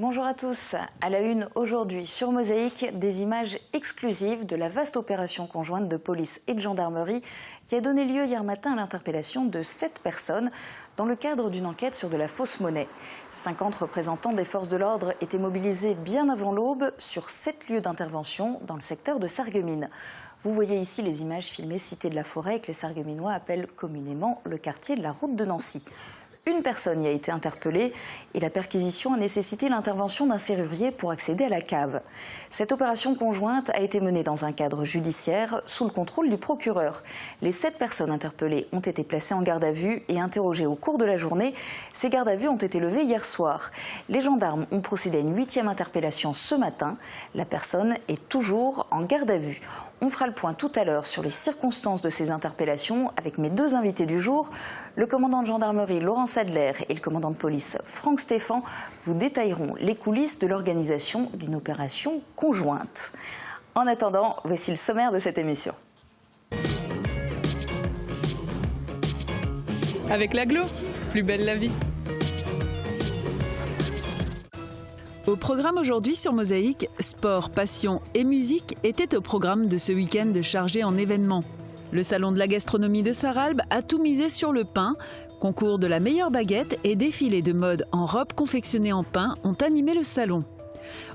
Bonjour à tous. À la une aujourd'hui sur Mosaïque, des images exclusives de la vaste opération conjointe de police et de gendarmerie qui a donné lieu hier matin à l'interpellation de 7 personnes dans le cadre d'une enquête sur de la fausse monnaie. 50 représentants des forces de l'ordre étaient mobilisés bien avant l'aube sur 7 lieux d'intervention dans le secteur de Sarreguemines. Vous voyez ici les images filmées cité de la Forêt que les Sarregueminois appellent communément le quartier de la route de Nancy. Une personne y a été interpellée et la perquisition a nécessité l'intervention d'un serrurier pour accéder à la cave. Cette opération conjointe a été menée dans un cadre judiciaire sous le contrôle du procureur. Les 7 personnes interpellées ont été placées en garde à vue et interrogées au cours de la journée. Ces gardes à vue ont été levées hier soir. Les gendarmes ont procédé à une 8e interpellation ce matin. La personne est toujours en garde à vue. On fera le point tout à l'heure sur les circonstances de ces interpellations avec mes 2 invités du jour. Le commandant de gendarmerie Laurent Sadler et le commandant de police Franck Stéphan vous détailleront les coulisses de l'organisation d'une opération conjointe. En attendant, voici le sommaire de cette émission. Avec l'aglo, plus belle la vie. Au programme aujourd'hui sur Mosaïque, sport, passion et musique étaient au programme de ce week-end chargé en événements. Le salon de la gastronomie de Sarralbe a tout misé sur le pain. Concours de la meilleure baguette et défilés de mode en robe confectionnée en pain ont animé le salon.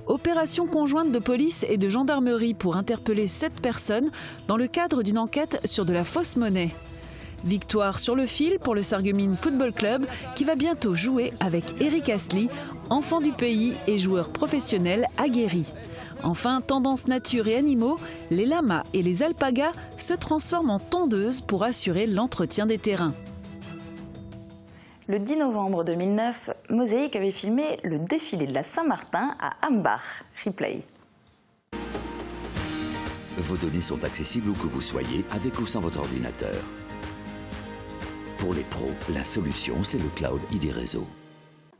Opération conjointe de police et de gendarmerie pour interpeller 7 personnes dans le cadre d'une enquête sur de la fausse monnaie. Victoire sur le fil pour le Sarreguemines Football Club qui va bientôt jouer avec Eric Asli, enfant du pays et joueur professionnel aguerri. Enfin, tendance nature et animaux, les lamas et les alpagas se transforment en tondeuses pour assurer l'entretien des terrains. Le 10 novembre 2009, Mosaïque avait filmé le défilé de la Saint-Martin à Ambach. Replay. Vos données sont accessibles où que vous soyez, avec ou sans votre ordinateur. Pour les pros, la solution, c'est le cloud ID Réseau.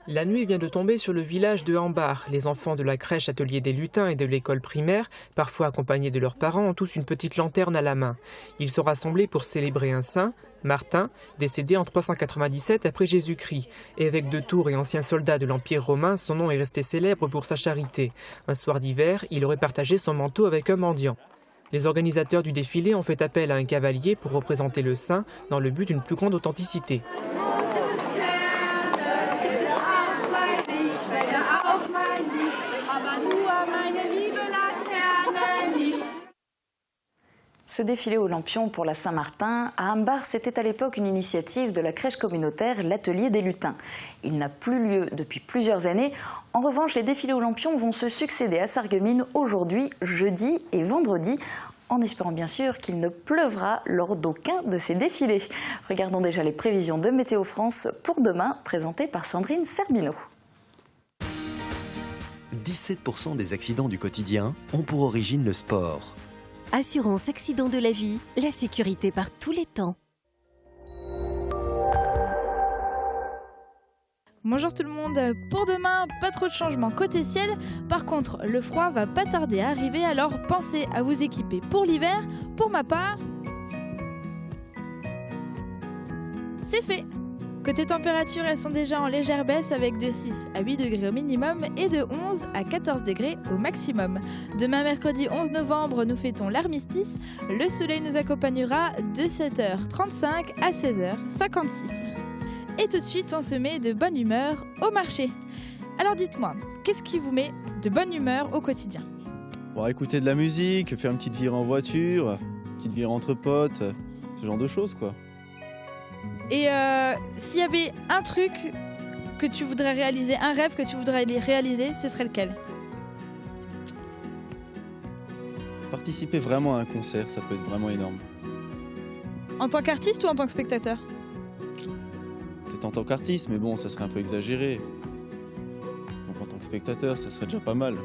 La nuit vient de tomber sur le village de Ambach. Les enfants de la crèche Atelier des Lutins et de l'école primaire, parfois accompagnés de leurs parents, ont tous une petite lanterne à la main. Ils sont rassemblés pour célébrer un saint, Martin, décédé en 397 après Jésus-Christ. Évêque de Tours et ancien soldat de l'Empire romain, son nom est resté célèbre pour sa charité. Un soir d'hiver, il aurait partagé son manteau avec un mendiant. Les organisateurs du défilé ont fait appel à un cavalier pour représenter le saint dans le but d'une plus grande authenticité. Ce défilé aux lampions pour la Saint-Martin, à Ambach, c'était à l'époque une initiative de la crèche communautaire l'Atelier des Lutins. Il n'a plus lieu depuis plusieurs années. En revanche, les défilés aux lampions vont se succéder à Sarreguemines aujourd'hui, jeudi et vendredi, en espérant bien sûr qu'il ne pleuvra lors d'aucun de ces défilés. Regardons déjà les prévisions de Météo France pour demain, présentées par Sandrine Serbino. 17% des accidents du quotidien ont pour origine le sport. Assurance accident de la vie, la sécurité par tous les temps. Bonjour tout le monde, pour demain, pas trop de changements côté ciel. Par contre, le froid va pas tarder à arriver, alors pensez à vous équiper pour l'hiver. Pour ma part, c'est fait. Côté température, elles sont déjà en légère baisse avec de 6 à 8 degrés au minimum et de 11 à 14 degrés au maximum. Demain mercredi 11 novembre, nous fêtons l'armistice. Le soleil nous accompagnera de 7h35 à 16h56. Et tout de suite, on se met de bonne humeur au marché. Alors dites-moi, qu'est-ce qui vous met de bonne humeur au quotidien ? Bon, écouter de la musique, faire une petite virée en voiture, une petite virée entre potes, ce genre de choses quoi. Et s'il y avait un truc que tu voudrais réaliser, un rêve que tu voudrais réaliser, ce serait lequel ? Participer vraiment à un concert, ça peut être vraiment énorme. En tant qu'artiste ou en tant que spectateur ? Peut-être en tant qu'artiste, mais bon, ça serait un peu exagéré. Donc en tant que spectateur, ça serait déjà pas mal.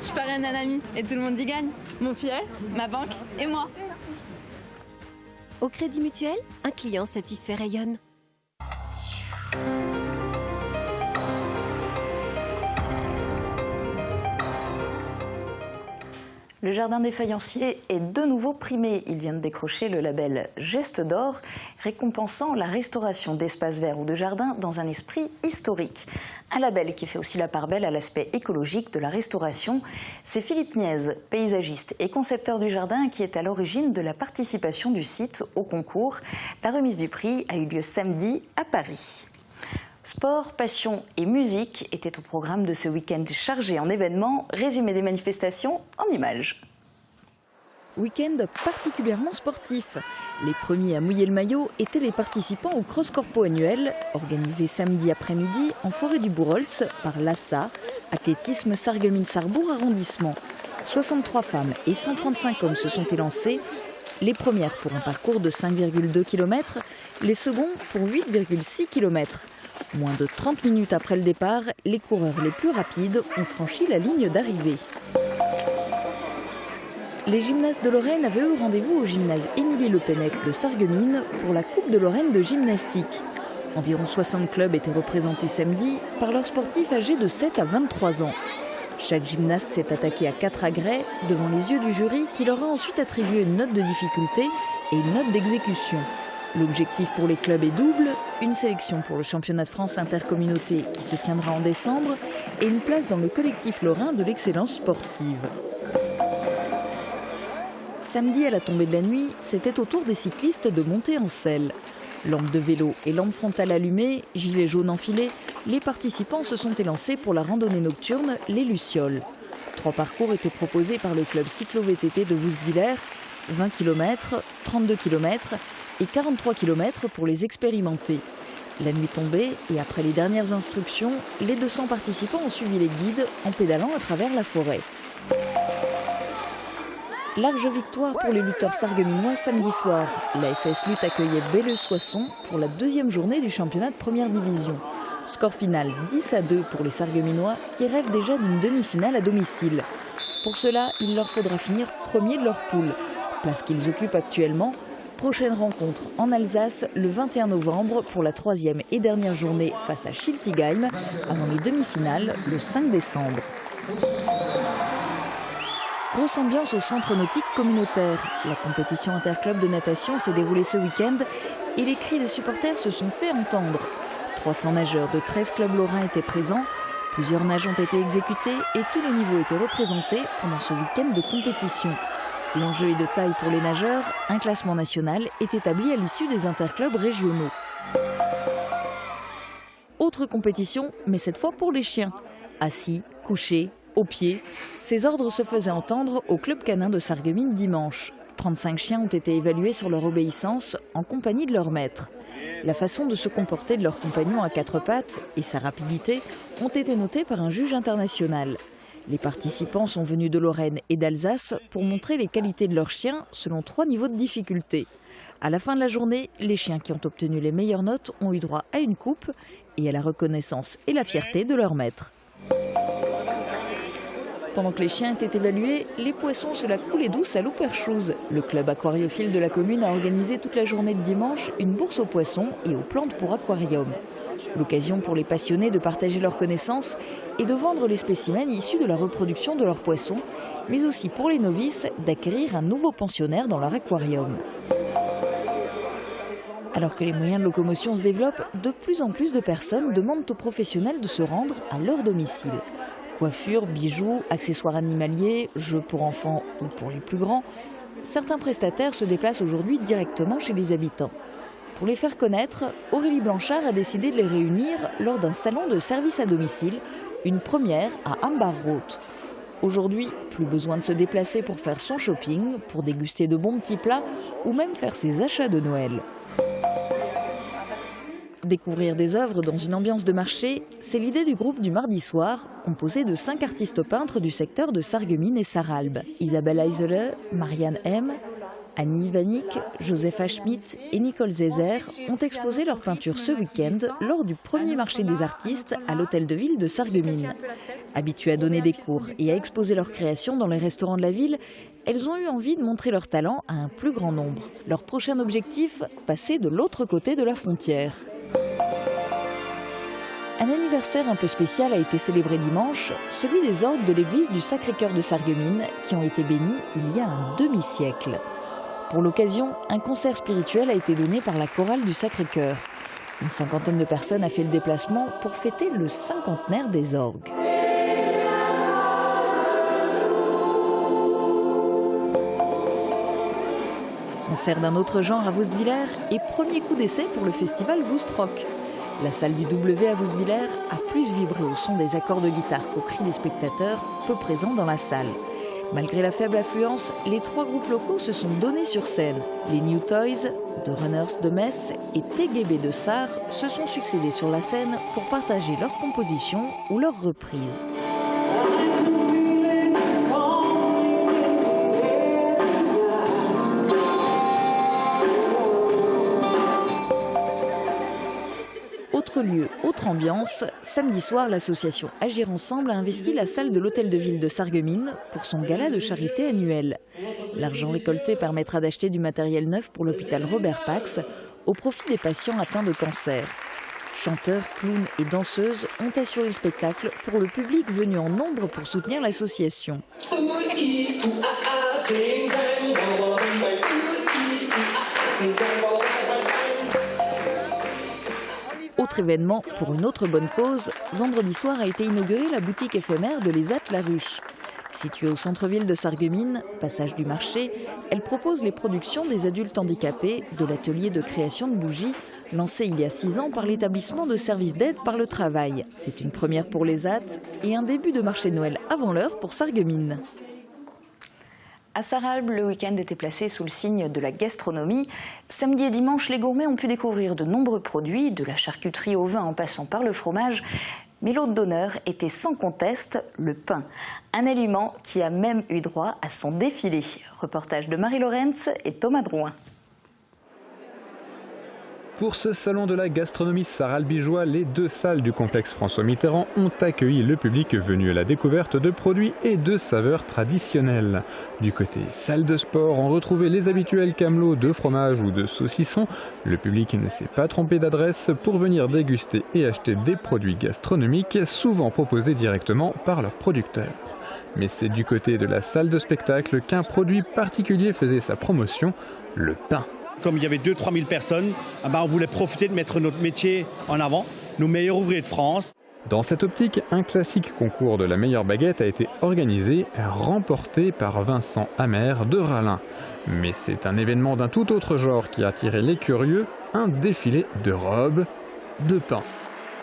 Je parraine un ami et tout le monde y gagne. Mon filleul, ma banque et moi. Au Crédit Mutuel, un client satisfait rayonne. Le jardin des faïenciers est de nouveau primé. Il vient de décrocher le label Geste d'or, récompensant la restauration d'espaces verts ou de jardins dans un esprit historique. Un label qui fait aussi la part belle à l'aspect écologique de la restauration. C'est Philippe Niez, paysagiste et concepteur du jardin, qui est à l'origine de la participation du site au concours. La remise du prix a eu lieu samedi à Paris. Sport, passion et musique étaient au programme de ce week-end chargé en événements. Résumé des manifestations en images. Week-end particulièrement sportif. Les premiers à mouiller le maillot étaient les participants au Cross Corpo annuel, organisé samedi après-midi en forêt du Bourolz par l'ASSA, athlétisme Sarreguemines-Sarrebourg arrondissement. 63 femmes et 135 hommes se sont élancés. Les premières pour un parcours de 5,2 km, les seconds pour 8,6 km. Moins de 30 minutes après le départ, les coureurs les plus rapides ont franchi la ligne d'arrivée. Les gymnastes de Lorraine avaient eu rendez-vous au gymnase Émilie Le Pennec de Sarreguemines pour la Coupe de Lorraine de gymnastique. Environ 60 clubs étaient représentés samedi par leurs sportifs âgés de 7 à 23 ans. Chaque gymnaste s'est attaqué à 4 agrès devant les yeux du jury qui leur a ensuite attribué une note de difficulté et une note d'exécution. L'objectif pour les clubs est double, une sélection pour le championnat de France intercommunauté qui se tiendra en décembre et une place dans le collectif lorrain de l'excellence sportive. Samedi à la tombée de la nuit, c'était au tour des cyclistes de monter en selle. Lampes de vélo et lampes frontales allumées, gilets jaunes enfilés, les participants se sont élancés pour la randonnée nocturne Les Lucioles. 3 parcours étaient proposés par le club cyclo-VTT de Vousguilher, 20 km, 32 km et 43 km pour les expérimentés. La nuit tombée et après les dernières instructions, les 200 participants ont suivi les guides en pédalant à travers la forêt. Large victoire pour les lutteurs sarregueminois samedi soir. La SS Lutte accueillait Belleux-Soissons pour la 2e journée du championnat de première division. Score final 10-2 pour les sarregueminois qui rêvent déjà d'une demi-finale à domicile. Pour cela, il leur faudra finir premier de leur poule, place qu'ils occupent actuellement. Prochaine rencontre en Alsace le 21 novembre pour la 3e et dernière journée face à Schiltigheim, avant les demi-finales le 5 décembre. Grosse ambiance au centre nautique communautaire. La compétition interclub de natation s'est déroulée ce week-end et les cris des supporters se sont fait entendre. 300 nageurs de 13 clubs lorrains étaient présents, plusieurs nages ont été exécutés et tous les niveaux étaient représentés pendant ce week-end de compétition. L'enjeu est de taille pour les nageurs, un classement national est établi à l'issue des interclubs régionaux. Autre compétition, mais cette fois pour les chiens. Assis, couchés, au pied, ces ordres se faisaient entendre au club canin de Sarreguemines dimanche. 35 chiens ont été évalués sur leur obéissance en compagnie de leur maître. La façon de se comporter de leurs compagnons à 4 pattes et sa rapidité ont été notées par un juge international. Les participants sont venus de Lorraine et d'Alsace pour montrer les qualités de leurs chiens selon 3 niveaux de difficulté. À la fin de la journée, les chiens qui ont obtenu les meilleures notes ont eu droit à une coupe et à la reconnaissance et la fierté de leur maître. Pendant que les chiens étaient évalués, les poissons se la coulaient douce à l'Auperchouse. Le club aquariophile de la commune a organisé toute la journée de dimanche une bourse aux poissons et aux plantes pour aquarium. L'occasion pour les passionnés de partager leurs connaissances et de vendre les spécimens issus de la reproduction de leurs poissons, mais aussi pour les novices d'acquérir un nouveau pensionnaire dans leur aquarium. Alors que les moyens de locomotion se développent, de plus en plus de personnes demandent aux professionnels de se rendre à leur domicile. Coiffure, bijoux, accessoires animaliers, jeux pour enfants ou pour les plus grands, certains prestataires se déplacent aujourd'hui directement chez les habitants. Pour les faire connaître, Aurélie Blanchard a décidé de les réunir lors d'un salon de service à domicile, une première à Ambarroth. Aujourd'hui, plus besoin de se déplacer pour faire son shopping, pour déguster de bons petits plats ou même faire ses achats de Noël. Découvrir des œuvres dans une ambiance de marché, c'est l'idée du groupe du mardi soir, composé de 5 artistes peintres du secteur de Sarreguemines et Sarralbe. Isabelle Eisele, Marianne M, Annie Ivanik, Josepha Schmidt et Nicole Zézer ont exposé leurs peintures ce week-end lors du premier marché des artistes à l'hôtel de ville de Sarreguemines. Habituées à donner des cours et à exposer leurs créations dans les restaurants de la ville, elles ont eu envie de montrer leur talent à un plus grand nombre. Leur prochain objectif, passer de l'autre côté de la frontière. Un anniversaire anniversaire un peu spécial a été célébré dimanche, celui des orgues de l'église du Sacré-Cœur de Sarreguemines qui ont été bénis il y a un demi-siècle. Pour l'occasion, un concert spirituel a été donné par la chorale du Sacré-Cœur. Une cinquantaine de personnes a fait le déplacement pour fêter le cinquantenaire des orgues. Concert d'un autre genre à Vousvillers et premier coup d'essai pour le festival Voustrock. La salle du W à Vousvillers a plus vibré au son des accords de guitare qu'au cri des spectateurs, peu présents dans la salle. Malgré la faible affluence, les 3 groupes locaux se sont donnés sur scène. Les New Toys, The Runners de Metz et TGB de Sarre se sont succédés sur la scène pour partager leurs compositions ou leurs reprises. Autre lieu, autre ambiance, samedi soir, l'association Agir Ensemble a investi la salle de l'hôtel de ville de Sarreguemines pour son gala de charité annuel. L'argent récolté permettra d'acheter du matériel neuf pour l'hôpital Robert Pax au profit des patients atteints de cancer. Chanteurs, clowns et danseuses ont assuré le spectacle pour le public venu en nombre pour soutenir l'association. Autre événement pour une autre bonne cause, vendredi soir a été inaugurée la boutique éphémère de l'ESAT La Ruche. Située au centre-ville de Sarreguemines, passage du marché, elle propose les productions des adultes handicapés de l'atelier de création de bougies lancé il y a 6 ans par l'établissement de services d'aide par le travail. C'est une première pour l'ESAT et un début de marché de Noël avant l'heure pour Sarreguemines. À Sarralbe, le week-end était placé sous le signe de la gastronomie. Samedi et dimanche, les gourmets ont pu découvrir de nombreux produits, de la charcuterie au vin en passant par le fromage. Mais l'hôte d'honneur était sans conteste le pain, un aliment qui a même eu droit à son défilé. Reportage de Marie Lorenz et Thomas Drouin. Pour ce salon de la gastronomie sarralbigeois, les 2 salles du complexe François Mitterrand ont accueilli le public venu à la découverte de produits et de saveurs traditionnelles. Du côté salle de sport, on retrouvait les habituels camelots de fromage ou de saucisson. Le public ne s'est pas trompé d'adresse pour venir déguster et acheter des produits gastronomiques, souvent proposés directement par leurs producteurs. Mais c'est du côté de la salle de spectacle qu'un produit particulier faisait sa promotion, le pain. Comme il y avait 2-3 000 personnes, on voulait profiter de mettre notre métier en avant, nos meilleurs ouvriers de France. Dans cette optique, un classique concours de la meilleure baguette a été organisé, remporté par Vincent Amer de Rallin. Mais c'est un événement d'un tout autre genre qui a attiré les curieux, un défilé de robes de pain,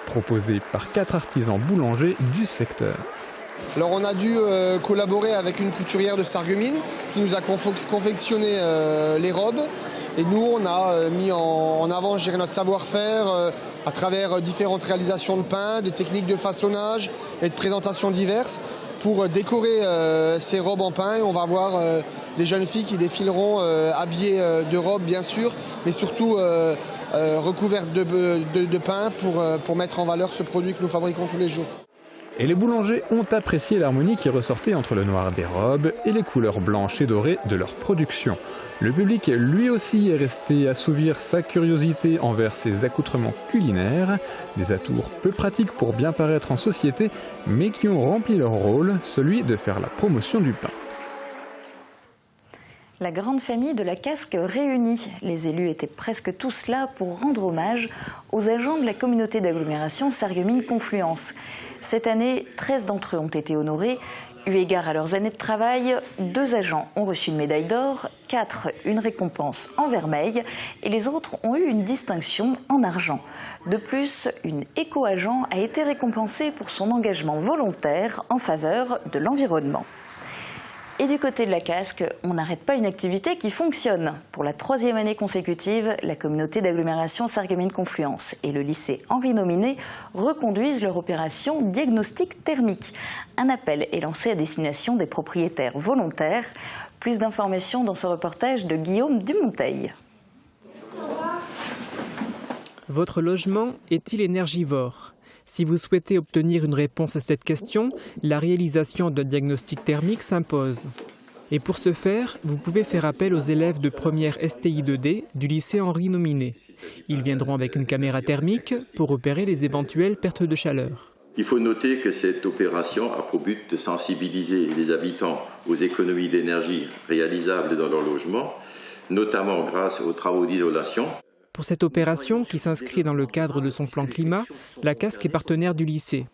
proposé par 4 artisans boulangers du secteur. Alors on a dû collaborer avec une couturière de Sarreguemines qui nous a confectionné les robes. Et nous, on a mis en avant notre savoir-faire à travers différentes réalisations de pain, des techniques de façonnage et de présentation diverses pour décorer ces robes en pain. Et on va avoir des jeunes filles qui défileront habillées de robes, bien sûr, mais surtout recouvertes de pain pour mettre en valeur ce produit que nous fabriquons tous les jours. Et les boulangers ont apprécié l'harmonie qui ressortait entre le noir des robes et les couleurs blanches et dorées de leur production. Le public, lui aussi, est resté assouvir sa curiosité envers ces accoutrements culinaires, des atours peu pratiques pour bien paraître en société, mais qui ont rempli leur rôle, celui de faire la promotion du pain. La grande famille de la Casque réunie. Les élus étaient presque tous là pour rendre hommage aux agents de la communauté d'agglomération Sarreguemines-Confluence. Cette année, 13 d'entre eux ont été honorés. Eu égard à leurs années de travail, 2 agents ont reçu une médaille d'or, 4 une récompense en vermeil et les autres ont eu une distinction en argent. De plus, une éco-agent a été récompensée pour son engagement volontaire en faveur de l'environnement. Et du côté de la Casque, on n'arrête pas une activité qui fonctionne. Pour la 3e année consécutive, la communauté d'agglomération Sarreguemines-Confluence et le lycée Henri Nominé reconduisent leur opération diagnostic thermique. Un appel est lancé à destination des propriétaires volontaires. Plus d'informations dans ce reportage de Guillaume Dumonteil. Votre logement est-il énergivore ? Si vous souhaitez obtenir une réponse à cette question, la réalisation d'un diagnostic thermique s'impose. Et pour ce faire, vous pouvez faire appel aux élèves de première STI 2D du lycée Henri Nominé. Ils viendront avec une caméra thermique pour repérer les éventuelles pertes de chaleur. Il faut noter que cette opération a pour but de sensibiliser les habitants aux économies d'énergie réalisables dans leur logement, notamment grâce aux travaux d'isolation. Pour cette opération, qui s'inscrit dans le cadre de son plan climat, la CASC est partenaire du lycée.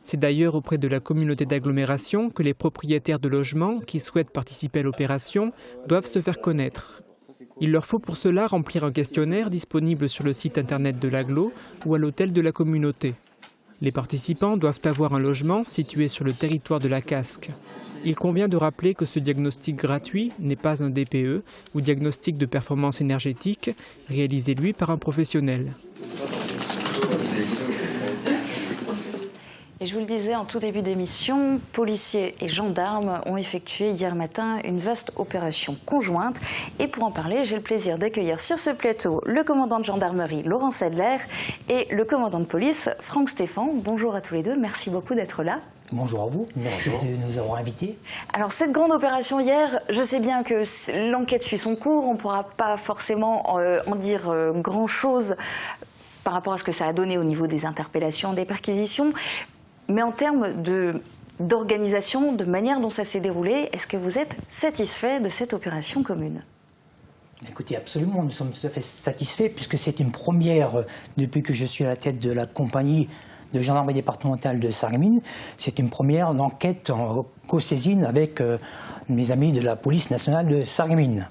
C'est d'ailleurs auprès de la communauté d'agglomération que les propriétaires de logements qui souhaitent participer à l'opération doivent se faire connaître. Il leur faut pour cela remplir un questionnaire disponible sur le site internet de l'agglo ou à l'hôtel de la communauté. Les participants doivent avoir un logement situé sur le territoire de la CASC. Il convient de rappeler que ce diagnostic gratuit n'est pas un DPE ou diagnostic de performance énergétique réalisé lui par un professionnel. Et je vous le disais en tout début d'émission, policiers et gendarmes ont effectué hier matin une vaste opération conjointe. Et pour en parler, j'ai le plaisir d'accueillir sur ce plateau le commandant de gendarmerie Laurent Sedler et le commandant de police Franck Stéphan. Bonjour à tous les deux, merci beaucoup d'être là. Bonjour à vous, merci de nous avoir invités. Alors cette grande opération hier, je sais bien que l'enquête suit son cours, on ne pourra pas forcément en dire grand-chose par rapport à ce que ça a donné au niveau des interpellations, des perquisitions. Mais en termes d'organisation, de manière dont ça s'est déroulé, est-ce que vous êtes satisfait de cette opération commune ? Écoutez, absolument, nous sommes tout à fait satisfaits puisque c'est une première depuis que je suis à la tête de la compagnie de gendarmerie départementale de Sarreguemines. C'est une première enquête en co-saisine avec mes amis de la police nationale de Sarreguemines.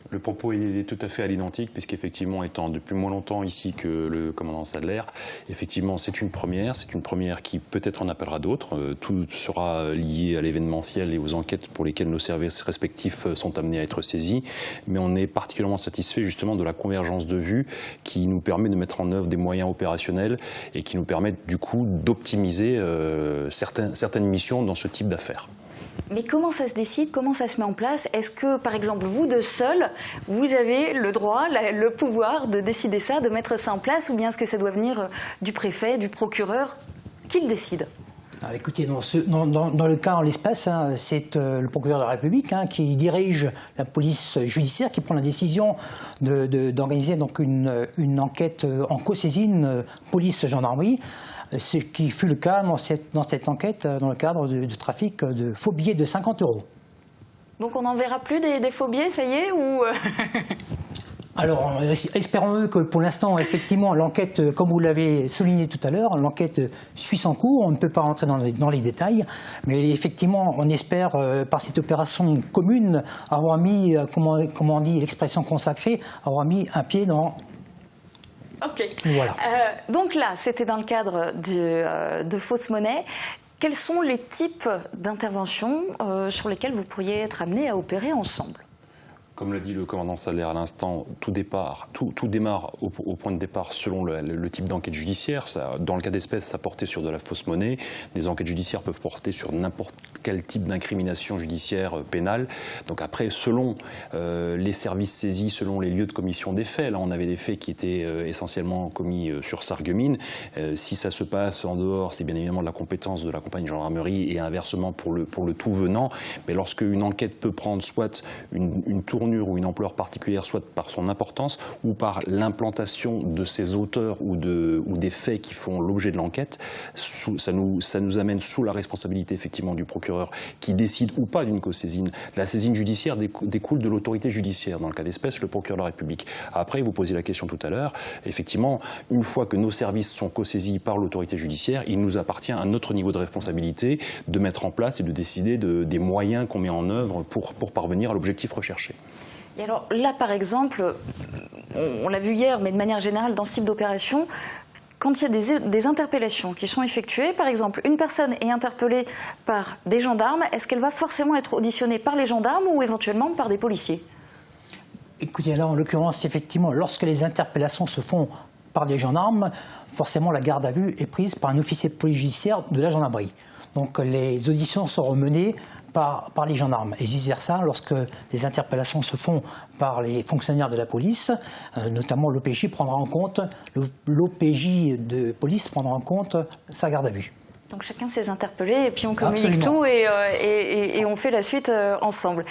Le propos est tout à fait à l'identique, puisqu'effectivement, étant depuis moins longtemps ici que le commandant Sadler, effectivement, c'est une première qui peut-être en appellera d'autres. Tout sera lié à l'événementiel et aux enquêtes pour lesquelles nos services respectifs sont amenés à être saisis. Mais on est particulièrement satisfait justement de la convergence de vues qui nous permet de mettre en œuvre des moyens opérationnels et qui nous permettent du coup d'optimiser certaines missions dans ce type d'affaires. Mais comment ça se décide, comment ça se met en place? Est-ce que, par exemple, vous deux seuls, vous avez le droit, le pouvoir de décider ça, de mettre ça en place, ou bien est-ce que ça doit venir du préfet, du procureur? Qui le décide? Alors, écoutez, dans le cas en l'espèce, c'est le procureur de la République qui dirige la police judiciaire, qui prend la décision d'organiser donc une enquête en co-saisine police-gendarmerie. Ce qui fut le cas dans cette enquête dans le cadre de trafic de faux billets de 50 €. Donc on n'en verra plus des faux billets, ça y est, ou... Alors, espérons que pour l'instant, effectivement, l'enquête, comme vous l'avez souligné tout à l'heure, l'enquête suit son cours. On ne peut pas rentrer dans les détails, mais effectivement, on espère, par cette opération commune, avoir mis, comment on dit l'expression consacrée, avoir mis un pied dans... Ok. Voilà. Donc là, c'était dans le cadre de fausses monnaies. Quels sont les types d'interventions sur lesquelles vous pourriez être amenés à opérer ensemble ? Comme l'a dit le commandant Sadler à l'instant, tout démarre au point de départ selon le type d'enquête judiciaire. Dans le cas d'espèce, ça portait sur de la fausse monnaie. Des enquêtes judiciaires peuvent porter sur n'importe quel type d'incrimination judiciaire pénale. Donc après, selon les services saisis, selon les lieux de commission des faits, là on avait des faits qui étaient essentiellement commis sur Sarreguemines. Si ça se passe en dehors, c'est bien évidemment de la compétence de la compagnie de gendarmerie et inversement pour le tout venant. Mais lorsque une enquête peut prendre soit une tournure ou une ampleur particulière, soit par son importance ou par l'implantation de ses auteurs ou des faits qui font l'objet de l'enquête, ça nous amène sous la responsabilité effectivement du procureur qui décide ou pas d'une co-saisine. La saisine judiciaire découle de l'autorité judiciaire, dans le cas d'espèce le procureur de la République. Après, vous posiez la question tout à l'heure, effectivement, une fois que nos services sont co-saisis par l'autorité judiciaire, il nous appartient à notre niveau de responsabilité de mettre en place et de décider des moyens qu'on met en œuvre pour parvenir à l'objectif recherché. Et alors là, par exemple, on l'a vu hier, mais de manière générale, dans ce type d'opération, quand il y a des interpellations qui sont effectuées, par exemple, une personne est interpellée par des gendarmes, est-ce qu'elle va forcément être auditionnée par les gendarmes ou éventuellement par des policiers? Écoutez, là, en l'occurrence, effectivement, lorsque les interpellations se font par des gendarmes, forcément, la garde à vue est prise par un officier de police judiciaire de la gendarmerie. Donc, les auditions seront menées par les gendarmes. Et vice-versa, lorsque les interpellations se font par les fonctionnaires de la police, notamment l'OPJ de police prendra en compte sa garde à vue. Donc chacun s'est interpellé et puis on communique tout et on fait la suite ensemble.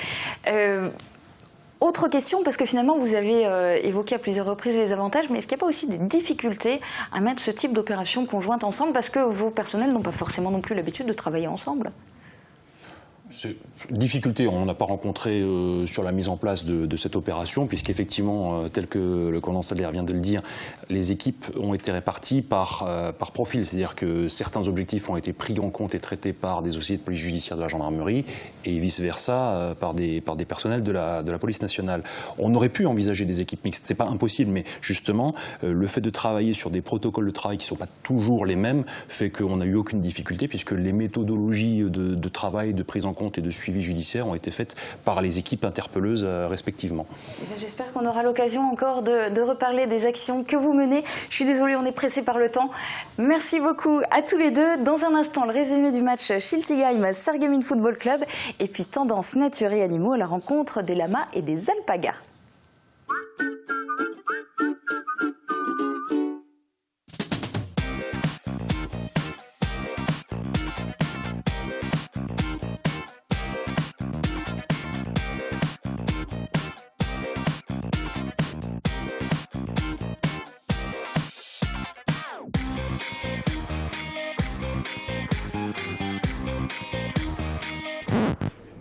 Autre question, parce que finalement vous avez évoqué à plusieurs reprises les avantages, mais est-ce qu'il n'y a pas aussi des difficultés à mettre ce type d'opération conjointe ensemble parce que vos personnels n'ont pas forcément non plus l'habitude de travailler ensemble ? Difficulté, on n'a pas rencontré sur la mise en place de cette opération, puisqu'effectivement, tel que le commandant Sadler vient de le dire, les équipes ont été réparties par profil, c'est-à-dire que certains objectifs ont été pris en compte et traités par des officiers de police judiciaire de la gendarmerie et vice-versa par des personnels de la police nationale. On aurait pu envisager des équipes mixtes, c'est pas impossible, mais justement, le fait de travailler sur des protocoles de travail qui ne sont pas toujours les mêmes fait qu'on n'a eu aucune difficulté, puisque les méthodologies de travail, de prise en compte et de suivi judiciaire ont été faites par les équipes interpelleuses respectivement. J'espère qu'on aura l'occasion encore de reparler des actions que vous menez. Je suis désolée, on est pressé par le temps. Merci beaucoup à tous les deux. Dans un instant, le résumé du match Schiltigheim-Sarreguemines Football Club et puis tendance nature et animaux à la rencontre des lamas et des alpagas.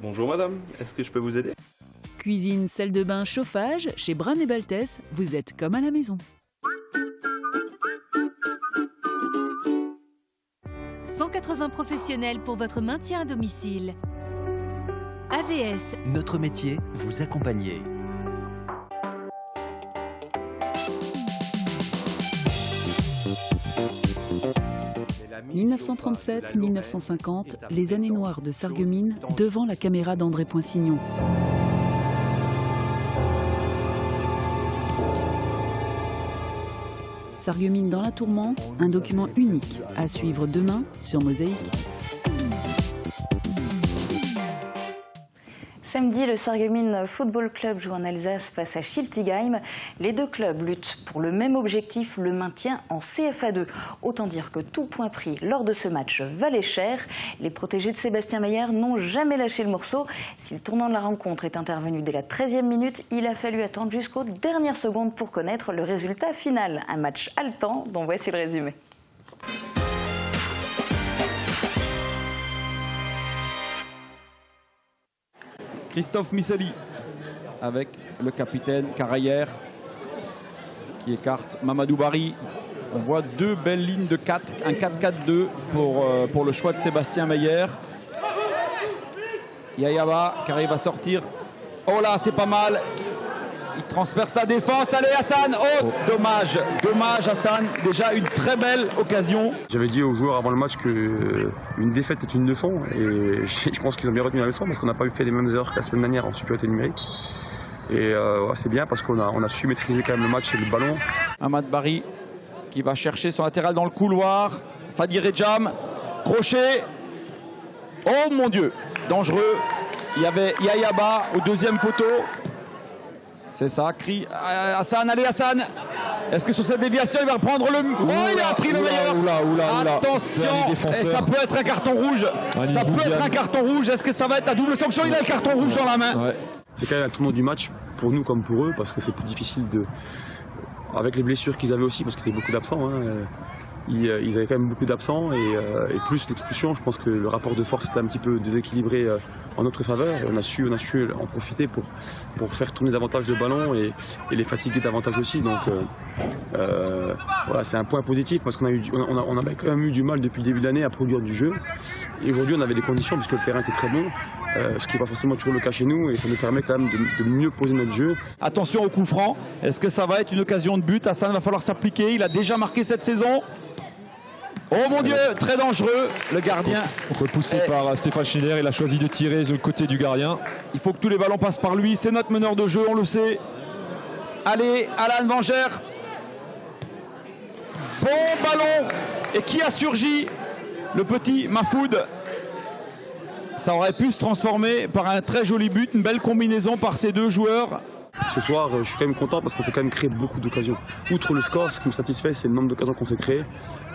Bonjour madame, est-ce que je peux vous aider? Cuisine, salle de bain, chauffage, chez Brun et Baltès, vous êtes comme à la maison. 180 professionnels pour votre maintien à domicile. AVS. Notre métier, vous accompagner. « 1937-1950, les années noires de Sarreguemines devant la caméra d'André Poinsignon. Sarreguemines dans la tourmente, un document unique à suivre demain sur Mosaïque. Samedi, le Sarreguemines Football Club joue en Alsace face à Schiltigheim. Les deux clubs luttent pour le même objectif, le maintien en CFA2. Autant dire que tout point pris lors de ce match valait cher. Les protégés de Sébastien Meyer n'ont jamais lâché le morceau. Si le tournant de la rencontre est intervenu dès la 13e minute, il a fallu attendre jusqu'aux dernières secondes pour connaître le résultat final. Un match haletant dont voici le résumé. Christophe Misseli avec le capitaine Carayer qui écarte Mamadou Barry. On voit deux belles lignes de 4, un 4-4-2 pour le choix de Sébastien Meyer. Yayaba qui arrive à sortir. Oh là, c'est pas mal. Il transperce la défense. Allez Hassan. Oh, dommage. Dommage Hassan. Déjà une très belle occasion. J'avais dit aux joueurs avant le match qu'une défaite est une leçon. Et je pense qu'ils ont bien retenu la leçon parce qu'on n'a pas fait les mêmes erreurs que la semaine dernière en supériorité numérique. Et c'est bien parce qu'on a su maîtriser quand même le match et le ballon. Ahmad Barry qui va chercher son latéral dans le couloir. Fadi Rejam. Crochet. Oh mon Dieu. Dangereux. Il y avait Yayaba au deuxième poteau. C'est ça, crie Hassan, allez Hassan. Est-ce que sur cette déviation, il va reprendre le... Oh, il a pris le meilleur. Attention, et ça peut être un carton rouge. Ça peut être un carton rouge. Est-ce que ça va être la double sanction? Il a le carton rouge dans la main. Ouais. C'est quand même un tournant du match pour nous comme pour eux, parce que c'est plus difficile de... Avec les blessures qu'ils avaient aussi, parce que c'est beaucoup d'absents. Hein. Ils avaient quand même beaucoup d'absents et plus l'expulsion, je pense que le rapport de force était un petit peu déséquilibré en notre faveur. On a su en profiter pour faire tourner davantage le ballon et les fatiguer davantage aussi. Donc voilà, c'est un point positif parce qu'on avait quand même eu du mal depuis le début de l'année à produire du jeu. Et aujourd'hui, on avait des conditions puisque le terrain était très bon. Ce qui n'est pas forcément toujours le cas chez nous et ça nous permet quand même de mieux poser notre jeu. Attention au coup franc, est-ce que ça va être une occasion de but? Hassan va falloir s'appliquer, il a déjà marqué cette saison. Oh mon Dieu, très dangereux, le gardien. Repoussé par Stéphane Schiller, il a choisi de tirer de côté du gardien. Il faut que tous les ballons passent par lui, c'est notre meneur de jeu, on le sait. Allez, Alan Vengère. Bon ballon. Et qui a surgi? Le petit Mafoud. Ça aurait pu se transformer par un très joli but, une belle combinaison par ces deux joueurs. Ce soir, je suis quand même content parce qu'on s'est quand même créé beaucoup d'occasions. Outre le score, ce qui me satisfait, c'est le nombre d'occasions qu'on s'est créé.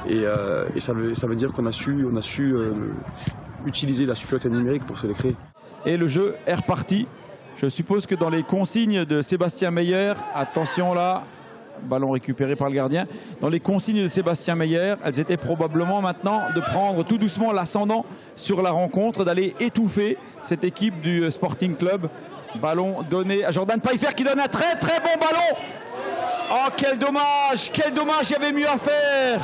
Et ça veut dire qu'on a su utiliser la supériorité numérique pour se les créer. Et le jeu est reparti. Je suppose que dans les consignes de Sébastien Meyer, attention là, ballon récupéré par le gardien. Dans les consignes de Sébastien Meyer, elles étaient probablement maintenant de prendre tout doucement l'ascendant sur la rencontre, d'aller étouffer cette équipe du Sporting Club. Ballon donné à Jordan Pfeiffer qui donne un très très bon ballon. Oh quel dommage, il y avait mieux à faire.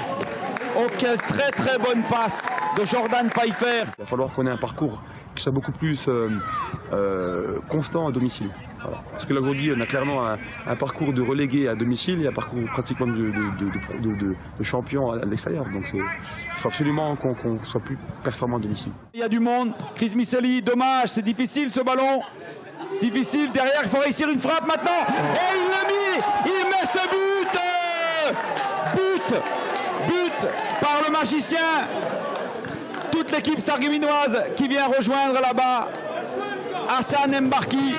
Oh quelle très très bonne passe de Jordan Pfeiffer. Il va falloir qu'on ait un parcours qui soit beaucoup plus constant à domicile. Voilà. Parce que là aujourd'hui on a clairement un parcours de relégué à domicile et un parcours pratiquement de champion à l'extérieur. Donc il faut absolument qu'on soit plus performant à domicile. Il y a du monde, Chris Miceli, dommage, c'est difficile ce ballon. Difficile, derrière, il faut réussir une frappe maintenant. Et il l'a mis, il met ce but par le magicien. Toute l'équipe sarregueminoise qui vient rejoindre là-bas Hassan Mbarki.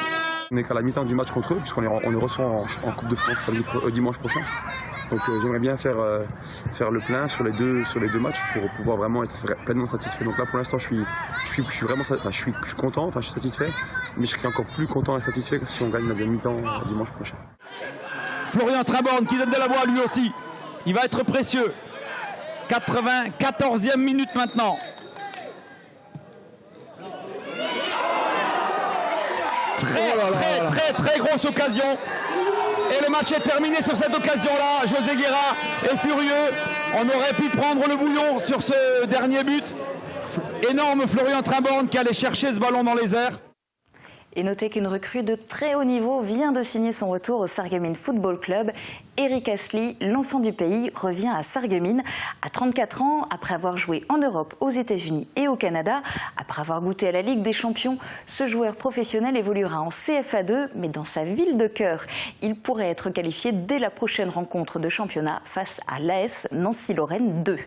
On n'est qu'à la mi-temps du match contre eux, puisqu'on les reçoit en Coupe de France dimanche prochain. Donc j'aimerais bien faire le plein sur les deux matchs pour pouvoir vraiment être pleinement satisfait. Donc là pour l'instant je suis vraiment je suis content, je suis satisfait, mais je serai encore plus content et satisfait si on gagne la deuxième mi-temps dimanche prochain. Florian Trimborn qui donne de la voix lui aussi. Il va être précieux. 94e minute maintenant. Très grosse occasion. Et le match est terminé sur cette occasion-là. José Guerra est furieux. On aurait pu prendre le bouillon sur ce dernier but. Énorme Florian Trimborn qui allait chercher ce ballon dans les airs. Et notez qu'une recrue de très haut niveau vient de signer son retour au Sarreguemines Football Club. Eric Astley, l'enfant du pays, revient à Sarreguemines à 34 ans, après avoir joué en Europe, aux États-Unis et au Canada. Après avoir goûté à la Ligue des Champions, ce joueur professionnel évoluera en CFA2, mais dans sa ville de cœur. Il pourrait être qualifié dès la prochaine rencontre de championnat face à l'AS Nancy-Lorraine 2.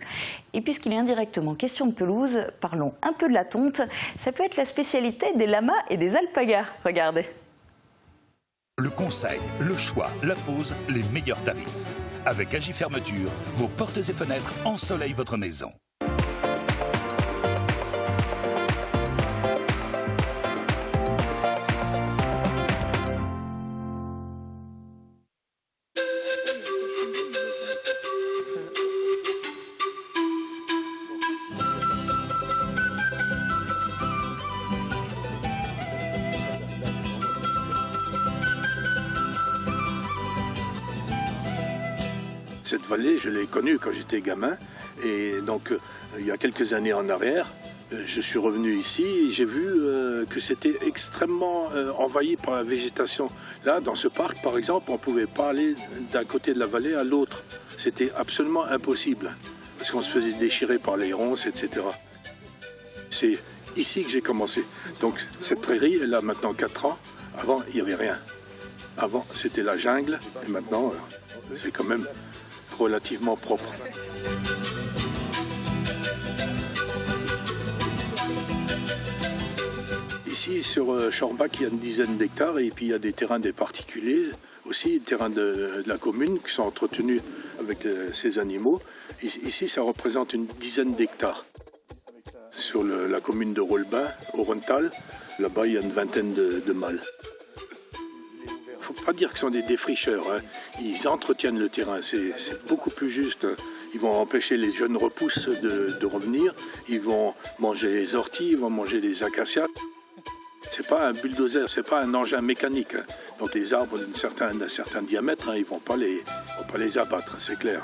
Et puisqu'il est indirectement question de pelouse, parlons un peu de la tonte. Ça peut être la spécialité des lamas et des alpagas. Regardez. Le conseil, le choix, la pose, les meilleurs tarifs. Avec Agifermeture, vos portes et fenêtres ensoleillent votre maison. Cette vallée, je l'ai connue quand j'étais gamin. Et donc, il y a quelques années en arrière, je suis revenu ici et j'ai vu que c'était extrêmement envahi par la végétation. Là, dans ce parc, par exemple, on ne pouvait pas aller d'un côté de la vallée à l'autre. C'était absolument impossible, parce qu'on se faisait déchirer par les ronces, etc. C'est ici que j'ai commencé. Donc, cette prairie, elle a maintenant 4 ans. Avant, il n'y avait rien. Avant, c'était la jungle, et maintenant, c'est quand même relativement propre. Ici, sur Schorbach, il y a une dizaine d'hectares et puis il y a des terrains des particuliers, aussi des terrains de la commune qui sont entretenus avec ces animaux. Ici, ça représente une dizaine d'hectares. Sur la commune de Rolbin, au Rontal, là-bas, il y a une vingtaine de mâles. Il ne faut pas dire qu'ils sont des défricheurs, hein. Ils entretiennent le terrain, c'est beaucoup plus juste. Ils vont empêcher les jeunes repousses de revenir, ils vont manger les orties, ils vont manger les acacias. C'est pas un bulldozer, c'est pas un engin mécanique, hein. Donc les arbres d'un certain diamètre, hein, ils vont pas les abattre, c'est clair.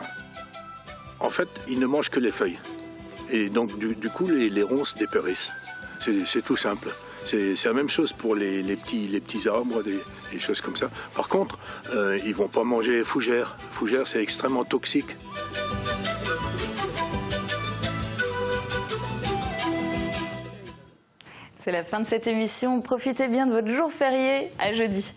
En fait, ils ne mangent que les feuilles. Et donc du coup, les ronces dépérissent. C'est tout simple. C'est la même chose pour les petits arbres, des choses comme ça. Par contre, ils ne vont pas manger fougères. Fougères, c'est extrêmement toxique. C'est la fin de cette émission. Profitez bien de votre jour férié. À jeudi.